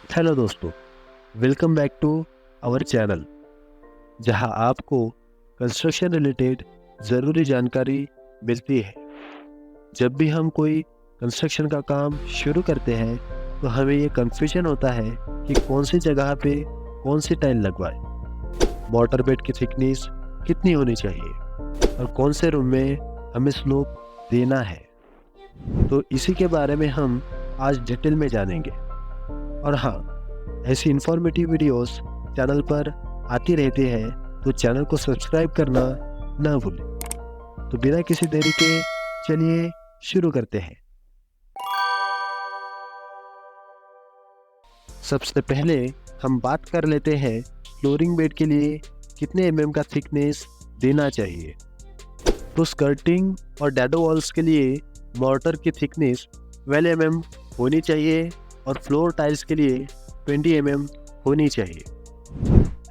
Hello दोस्तों, welcome back to our channel, जहां आपको कंस्ट्रक्शन रिलेटेड ज़रूरी जानकारी मिलती है। जब भी हम कोई कंस्ट्रक्शन का काम शुरू करते हैं तो हमें ये कन्फ्यूजन होता है कि कौन सी जगह पे कौन सी टाइल लगवाएं, मॉर्टर बेड की थिकनेस कितनी होनी चाहिए और कौन से रूम में हमें स्लोप देना है। तो इसी के बारे में हम आज डिटेल में जानेंगे। और हाँ, ऐसी इन्फॉर्मेटिव वीडियोस चैनल पर आती रहती है, तो चैनल को सब्सक्राइब करना ना भूलें। तो बिना किसी देरी के चलिए शुरू करते हैं। सबसे पहले हम बात कर लेते हैं फ्लोरिंग बेड के लिए कितने एमएम का थिकनेस देना चाहिए। तो स्कर्टिंग और डैडो वॉल्स के लिए मॉर्टर की थिकनेस 12 एमएम होनी चाहिए और फ्लोर टाइल्स के लिए 20 एमएम होनी चाहिए।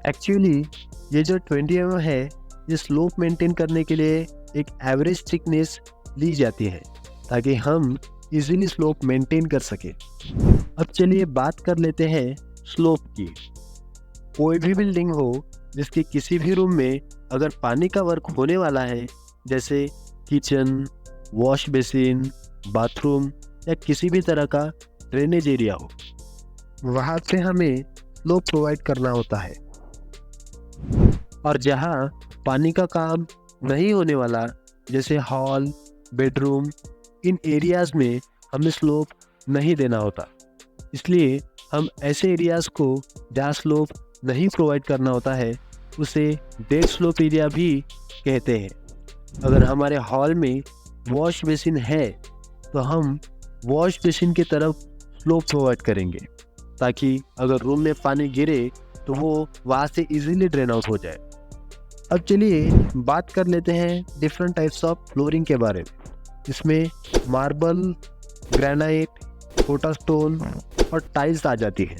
एक्चुअली ये जो 20 एमएम है, ये स्लोप मेंटेन करने के लिए एक एवरेज थिकनेस ली जाती है ताकि हम इजीली स्लोप मेंटेन कर सकें। अब चलिए बात कर लेते हैं स्लोप की। कोई भी बिल्डिंग हो जिसके किसी भी रूम में अगर पानी का वर्क होने वाला है, जैसे किचन, वॉश बेसिन, बाथरूम या किसी भी तरह का ड्रेनेज एरिया हो, वहाँ पे हमें स्लोप प्रोवाइड करना होता है। और जहाँ पानी का काम नहीं होने वाला, जैसे हॉल, बेडरूम, इन एरियाज़ में हमें स्लोप नहीं देना होता। इसलिए हम ऐसे एरियाज़ को जहाँ स्लोप नहीं प्रोवाइड करना होता है उसे डेड स्लोप एरिया भी कहते हैं। अगर हमारे हॉल में वॉश बेसिन है तो हम वॉश बेसिन की तरफ स्लोप प्रोवाइड करेंगे ताकि अगर रूम में पानी गिरे तो वो वहाँ से इजीली ड्रेन आउट हो जाए। अब चलिए बात कर लेते हैं डिफरेंट टाइप्स ऑफ फ्लोरिंग के बारे में। इसमें मार्बल, ग्रेनाइट, कोटा स्टोन और टाइल्स आ जाती है।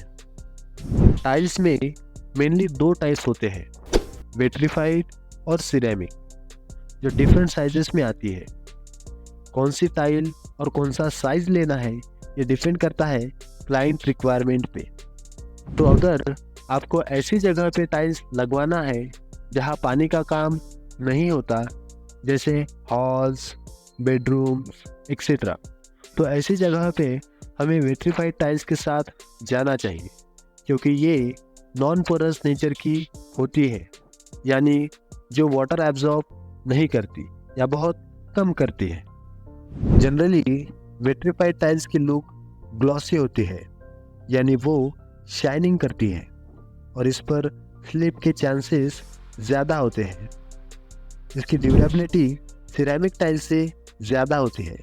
टाइल्स में मेनली दो टाइप्स होते हैं, विट्रीफाइड और सिरेमिक, जो डिफरेंट साइजेस में आती है। कौन सी टाइल और कौन सा साइज लेना है ये डिपेंड करता है क्लाइंट रिक्वायरमेंट पे। तो अगर आपको ऐसी जगह पे टाइल्स लगवाना है जहाँ पानी का काम नहीं होता, जैसे हॉल्स, बेडरूम्स एक्सेट्रा, तो ऐसी जगह पे हमें विट्रीफाइड टाइल्स के साथ जाना चाहिए, क्योंकि ये नॉन पोरस नेचर की होती है, यानी जो वाटर एब्जॉर्ब नहीं करती या बहुत कम करती है। जनरली विट्रीफाइड टाइल्स की लुक ग्लॉसी होती है, यानी वो शाइनिंग करती है और इस पर स्लिप के चांसेस ज़्यादा होते हैं। इसकी ड्यूरेबिलिटी सिरेमिक टाइल्स से ज़्यादा होती है,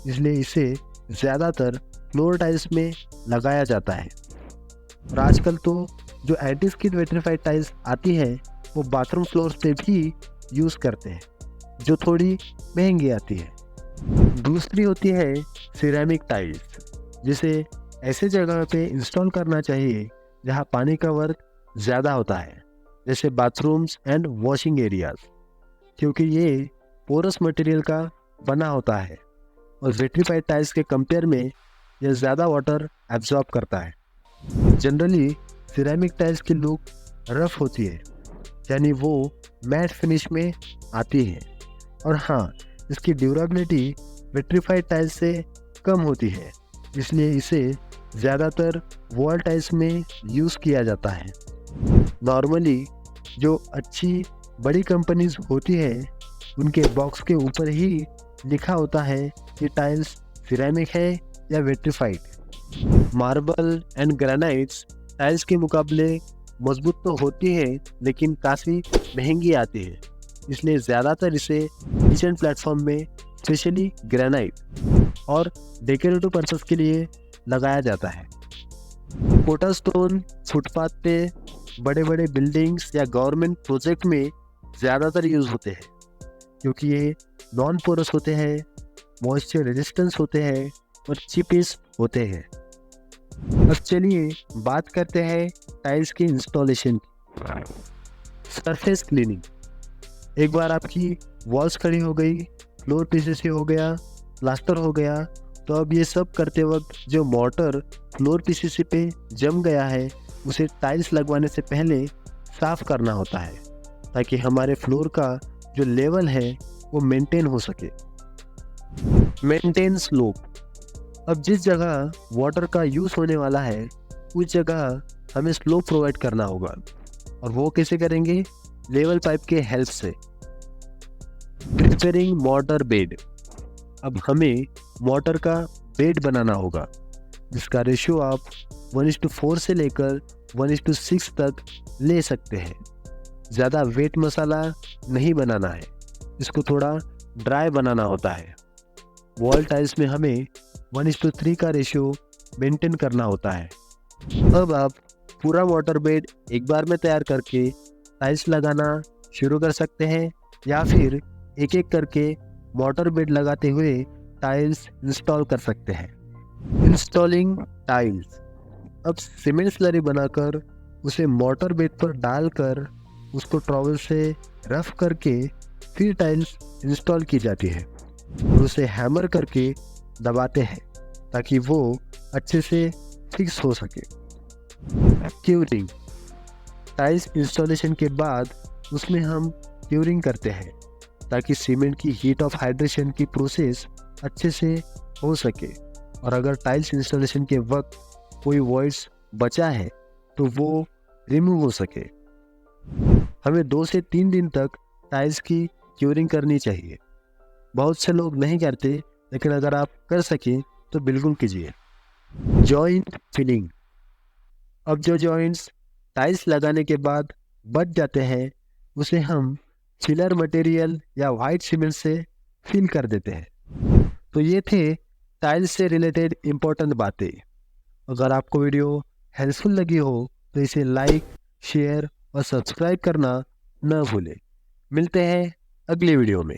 इसलिए इसे ज़्यादातर फ्लोर टाइल्स में लगाया जाता है। और आजकल तो जो एंटी स्किड विट्रीफाइड टाइल्स आती है वो बाथरूम फ्लोर पे भी यूज़ करते हैं, जो थोड़ी महंगी आती है। दूसरी होती है सिरेमिक टाइल्स, जिसे ऐसे जगह पे इंस्टॉल करना चाहिए जहाँ पानी का वर्क ज़्यादा होता है, जैसे बाथरूम्स एंड वॉशिंग एरियाज, क्योंकि ये पोरस मटेरियल का बना होता है और विट्रीफाइड टाइल्स के कंपेयर में यह ज़्यादा वाटर एब्जॉर्ब करता है। जनरली सिरेमिक टाइल्स की लुक रफ होती है, यानी वो मैट फिनिश में आती है। और हाँ, इसकी ड्यूरेबिलिटी विट्रीफाइड टाइल्स से कम होती है, इसलिए इसे ज़्यादातर वॉल टाइल्स में यूज़ किया जाता है। नॉर्मली जो अच्छी बड़ी कंपनीज होती है उनके बॉक्स के ऊपर ही लिखा होता है कि टाइल्स सिरेमिक है या vitrified. Marble and granites tiles के मुकाबले मजबूत तो होती है, लेकिन काफ़ी महंगी आती है, इसलिए ज़्यादातर इसे किचन प्लेटफॉर्म में स्पेशली ग्रेनाइट और डेकोरेटिव पर्पस के लिए लगाया जाता है। कोटा स्टोन फुटपाथ पे, बड़े बड़े बिल्डिंग्स या गवर्नमेंट प्रोजेक्ट में ज़्यादातर यूज़ होते हैं, क्योंकि ये नॉन पोरस होते हैं, मॉइस्चर रेजिस्टेंस होते हैं और चीपेस्ट होते हैं। अब चलिए बात करते हैं टाइल्स की इंस्टॉलेशन की। Surface cleaning. एक बार आपकी वॉल्स खड़ी हो गई, फ्लोर पीसेस हो गया, प्लास्टर हो गया, तो अब ये सब करते वक्त जो मोटर फ्लोर पीसीसी पे जम गया है उसे टाइल्स लगवाने से पहले साफ करना होता है, ताकि हमारे फ्लोर का जो लेवल है वो मेंटेन हो सके। Maintain slope. अब जिस जगह वाटर का यूज़ होने वाला है उस जगह हमें स्लोप प्रोवाइड करना होगा, और वो कैसे करेंगे? लेवल पाइप के हेल्प से। Preparing motor bed. अब हमें मोटर का बेड बनाना होगा जिसका रेशियो आप 1:4 से लेकर 1:6 तक ले सकते हैं। ज़्यादा वेट मसाला नहीं बनाना है, इसको थोड़ा ड्राई बनाना होता है। वॉल टाइल्स में हमें 1:3 का रेशियो मेंटेन करना होता है। अब आप पूरा वाटर बेड एक बार में तैयार करके टाइल्स लगाना शुरू कर सकते हैं, या फिर एक एक करके वाटर बेड लगाते हुए टाइल्स इंस्टॉल कर सकते हैं। Installing tiles. अब सीमेंट स्लरी बनाकर उसे मोटर बेड पर डालकर उसको ट्रॉवल से रफ करके फिर टाइल्स इंस्टॉल की जाती है, और उसे हैमर करके दबाते हैं ताकि वो अच्छे से फिक्स हो सके। क्यूरिंग। टाइल्स इंस्टॉलेशन के बाद उसमें हम क्यूरिंग करते हैं ताकि सीमेंट की हीट ऑफ हाइड्रेशन की प्रोसेस अच्छे से हो सके, और अगर टाइल्स इंस्टॉलेशन के वक्त कोई वॉइड्स बचा है तो वो रिमूव हो सके। हमें 2 से 3 दिन तक टाइल्स की क्यूरिंग करनी चाहिए। बहुत से लोग नहीं करते, लेकिन अगर आप कर सकें तो बिल्कुल कीजिए। Joint filling. अब जो जॉइंट्स टाइल्स लगाने के बाद बच जाते हैं उसे हम फिलर मटेरियल या वाइट सीमेंट से फिल कर देते हैं। तो ये थे टाइल्स से रिलेटेड इम्पोर्टेंट बातें। अगर आपको वीडियो हेल्पफुल लगी हो तो इसे लाइक, शेयर और सब्सक्राइब करना न भूलें। मिलते हैं अगली वीडियो में।